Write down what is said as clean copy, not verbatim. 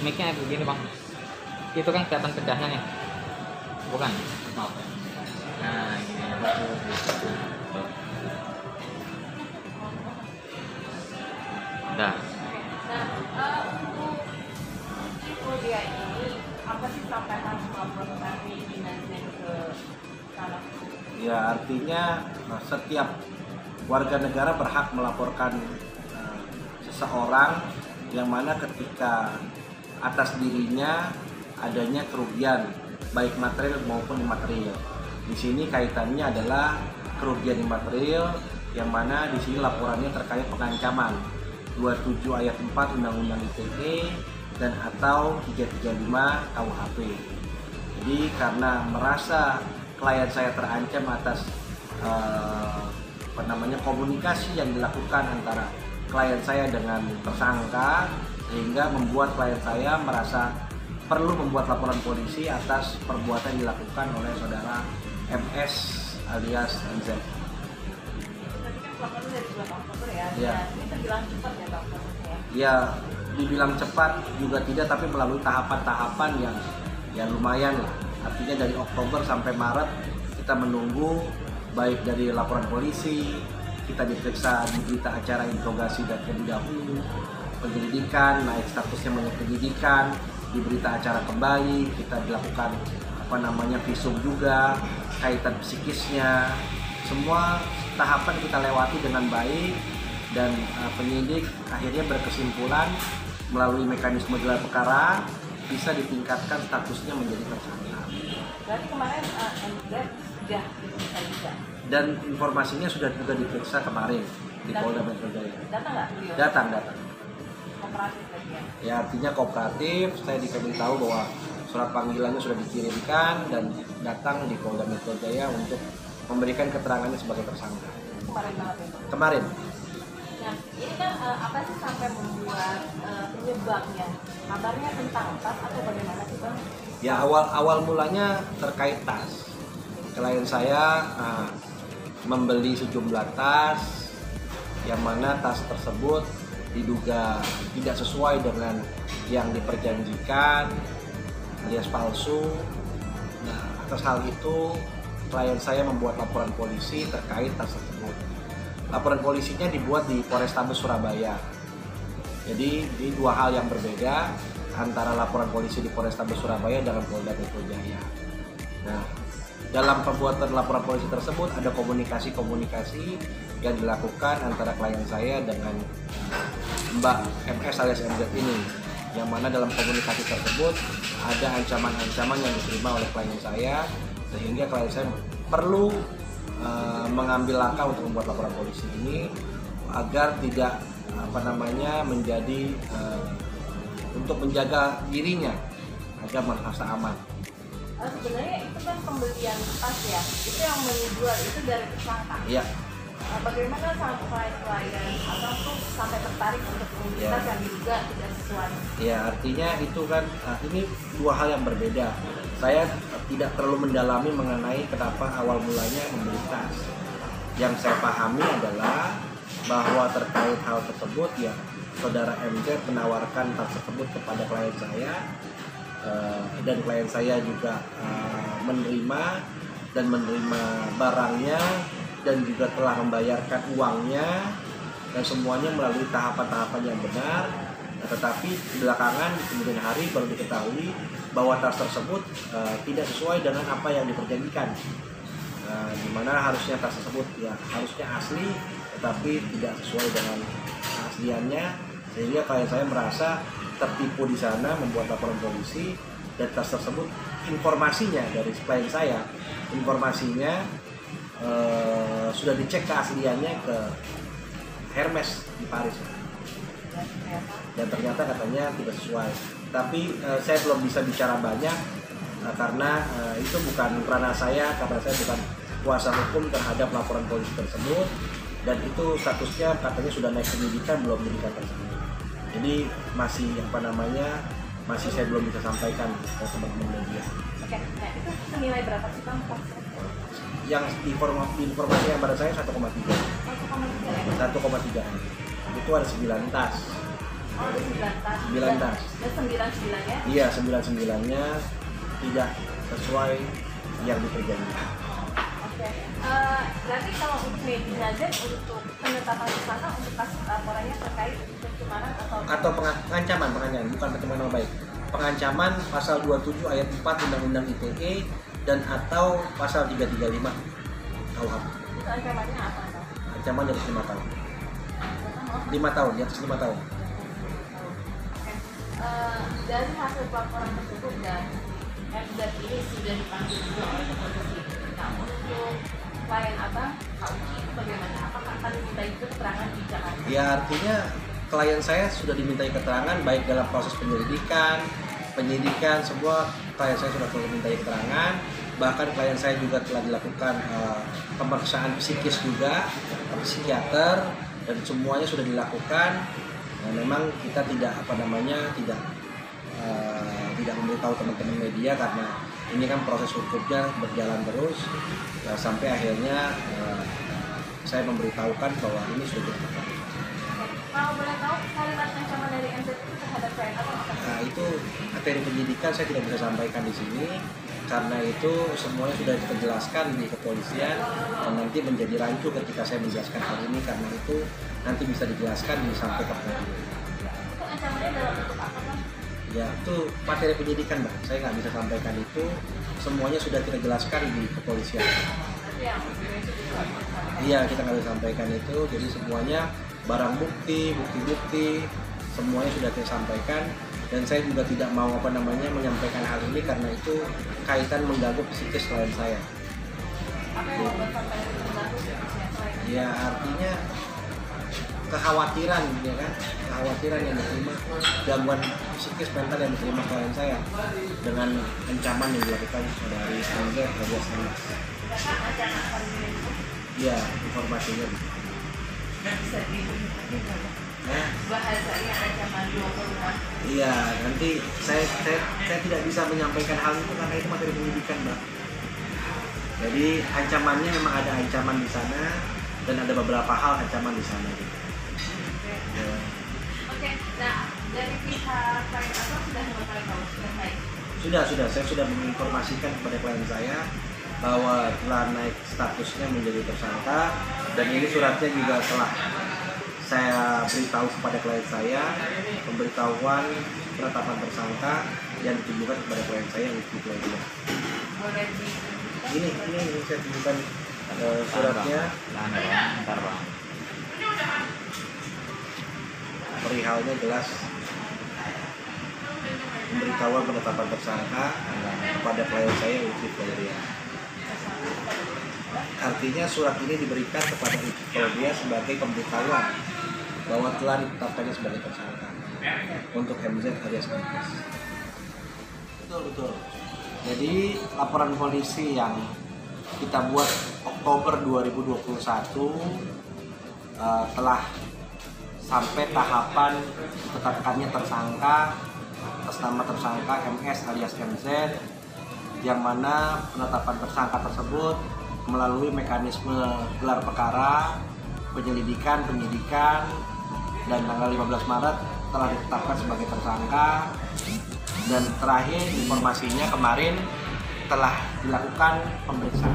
mic-nya begini bang, itu kan kelihatan pedahnya nih, bukan? Maaf. Nah gini ya bang. Dah. Nah, untuk dia ini apa sih sampai harus melaporkan perizinan ke sana? Ya artinya setiap warga negara berhak melaporkan seseorang yang mana ketika atas dirinya adanya kerugian baik material maupun imaterial. Di sini kaitannya adalah kerugian imaterial yang mana di sini laporannya terkait pengancaman 27 ayat 4 Undang-Undang ITE dan atau 335 KUHP. Jadi karena merasa klien saya terancam atas komunikasi yang dilakukan antara klien saya dengan tersangka, sehingga membuat klien saya merasa perlu membuat laporan polisi atas perbuatan yang dilakukan oleh saudara MS alias MZ. Tadi kan pelaporan dari bulan Oktober ya, Ya. ini terbilang cepat ya Bang prosesnya. Ya, dibilang cepat juga tidak, tapi melalui tahapan-tahapan yang lumayan lah. Artinya dari Oktober sampai Maret kita menunggu baik dari laporan polisi, kita diperiksa di berita acara interogasi dan terlebih dahulu, penyelidikan, naik statusnya menjadi penyidikan, di berita acara kembali kita dilakukan visum juga, kaitan psikisnya, semua tahapan kita lewati dengan baik dan penyidik akhirnya berkesimpulan melalui mekanisme gelar perkara bisa ditingkatkan statusnya menjadi tersangka. Berarti kemarin MZ sudah diperiksa juga. Dan informasinya sudah juga diperiksa kemarin di Polda Metro Jaya. Datang nggak beliau? Datang. Kooperatif lagi ya? Ya artinya kooperatif. Saya diberitahu bahwa surat panggilannya sudah dikirimkan dan datang di Polda Metro Jaya untuk memberikan keterangannya sebagai tersangka. Kemarin banget ya Bang? Kemarin. Nah, ini kan apa sih sampai membuat penyebabnya? Kabarnya tentang tas atau bagaimana sih Bang? Ya awal mulanya terkait tas. Klien saya membeli sejumlah tas yang mana tas tersebut diduga tidak sesuai dengan yang diperjanjikan alias palsu. Nah, atas hal itu klien saya membuat laporan polisi terkait tas tersebut. Laporan polisinya dibuat di Polrestabes Surabaya. Jadi ini dua hal yang berbeda antara laporan polisi di Polrestabes Surabaya dengan Polda Metro Jaya. Nah, dalam pembuatan laporan polisi tersebut ada komunikasi yang dilakukan antara klien saya dengan Mbak MS alias MZ ini, yang mana dalam komunikasi tersebut ada ancaman-ancaman yang diterima oleh klien saya, sehingga klien saya perlu mengambil langkah untuk membuat laporan polisi ini agar tidak menjadi untuk menjaga dirinya agar merasa aman. Sebenarnya itu kan pembelian tas ya, itu yang menjual itu dari tersangka. Iya. Bagaimana sampai klien atau sampai tertarik untuk membeli tas yang juga tidak sesuai? Ya artinya itu kan ini dua hal yang berbeda. Saya tidak terlalu mendalami mengenai kenapa awal mulanya membeli tas. Yang saya pahami adalah bahwa terkait hal tersebut ya saudara MZ menawarkan tas tersebut kepada klien saya. Dan klien saya juga menerima barangnya dan juga telah membayarkan uangnya dan semuanya melalui tahapan-tahapan yang benar. Tetapi belakangan di kemudian hari baru diketahui bahwa tas tersebut tidak sesuai dengan apa yang diperjanjikan, di mana harusnya tas tersebut ya harusnya asli tetapi tidak sesuai dengan keasliannya, sehingga klien saya merasa tertipu di sana, membuat laporan polisi. Dan tas tersebut informasinya dari klien saya sudah dicek keasliannya ke Hermes di Paris dan ternyata katanya tidak sesuai. Tapi saya belum bisa bicara banyak karena itu bukan ranah saya, karena saya bukan kuasa hukum terhadap laporan polisi tersebut, dan itu statusnya katanya sudah naik penyidikan, belum menjadi tersangka. Jadi masih saya belum bisa sampaikan ke teman-teman media. Oke, nah itu senilai berapa sih Bang? Yang informasi yang pada saya 1,3. 1,3 ya? 1,3. Itu ada 9 tas. Oh, ada 9 tas. 9 tas. Dan 9-9-nya? Iya, 9-9-nya tidak sesuai yang diperjanjikan. Oke. Berarti kalau untuk media Z untuk penetapan tersangka untuk kasus laporannya terkait pencemaran Atau pengancaman, bukan pencemaran nama baik. Pengancaman pasal 27 ayat 4 Undang-Undang ITE dan atau pasal 335 KUHP. itu ancamannya apa? Ancaman di atas 5 tahun. 5 tahun, di atas 5 tahun. Oke. Dari hasil pelaporan tersebut dan MZ ini sudah dipanggil juga oleh polisi. Nah, untuk klien Abang, Kauci itu bagaimana? Apakah akan diminta itu keterangan di Jakarta? Ya, artinya klien saya sudah dimintai keterangan baik dalam proses penyelidikan, penyidikan, semua klien saya sudah dimintai keterangan. Bahkan klien saya juga telah dilakukan pemeriksaan psikis juga, psikiater, dan semuanya sudah dilakukan. Nah, memang kita tidak tidak memberitahu teman-teman media karena ini kan proses hukumnya berjalan terus sampai akhirnya saya memberitahukan bahwa ini sudah dilakukan. Kalau boleh tahu kalimat ancaman dari MZ itu terhadap klien apa? Nah, itu materi penyidikan saya tidak bisa sampaikan di sini karena itu semuanya sudah dijelaskan di kepolisian dan nanti menjadi rancu ketika saya menjelaskan hal ini karena itu nanti bisa dijelaskan sampai ke pengadilan. Itu ancamannya dalam bentuk apa, Bang? Ya, itu materi penyidikan, Mbak. Saya nggak bisa sampaikan itu. Semuanya sudah kita jelaskan di kepolisian. Tapi yang itu dilaporkan. Iya, kita nggak bisa sampaikan itu. Jadi semuanya barang bukti, bukti-bukti, semuanya sudah kita sampaikan. Dan saya juga tidak mau menyampaikan hal ini karena itu kaitan mengganggu psikis klien saya. Apa yang membuat sampai mengganggu psikisnya klien? Ya, artinya kekhawatiran, ya kan? Kekhawatiran yang diterima, gangguan psikis mental yang diterima klien saya dengan ancaman yang dilakukan dari MZ alias MS. Apakah ancaman akan itu Iya, informasinya. bisa dibuka? Bahasanya ancaman 2 rumah. Iya, nanti saya tidak bisa menyampaikan hal itu karena itu materi penyidikan, Mbak. Jadi ancamannya memang ada ancaman di sana dan ada beberapa hal ancaman di sana gitu. Ya. Oke, nah dari pihak klien apa sudah mengetahui kalau sudah naik? Sudah, saya sudah menginformasikan kepada klien saya bahwa telah naik statusnya menjadi tersangka dan ini suratnya juga telah saya beritahu kepada klien saya, pemberitahuan penetapan tersangka yang ditujukan kepada klien saya untuk klien. Boleh di Ini saya tunjukkan suratnya. Ntar bang. Perihalnya jelas pemberitahuan penetapan tersangka kepada klien saya Uci Valeria. Artinya surat ini diberikan kepada Uci Valeria sebagai pemberitahuan bahwa telah ditetapkannya sebagai tersangka untuk MZ alias MS. Betul. Jadi laporan polisi yang kita buat Oktober 2021 telah sampai tahapan ditetapkannya tersangka atas nama tersangka MS alias MZ, yang mana penetapan tersangka tersebut melalui mekanisme gelar perkara, penyelidikan, penyidikan, dan tanggal 15 Maret telah ditetapkan sebagai tersangka. Dan terakhir informasinya kemarin telah dilakukan pemeriksaan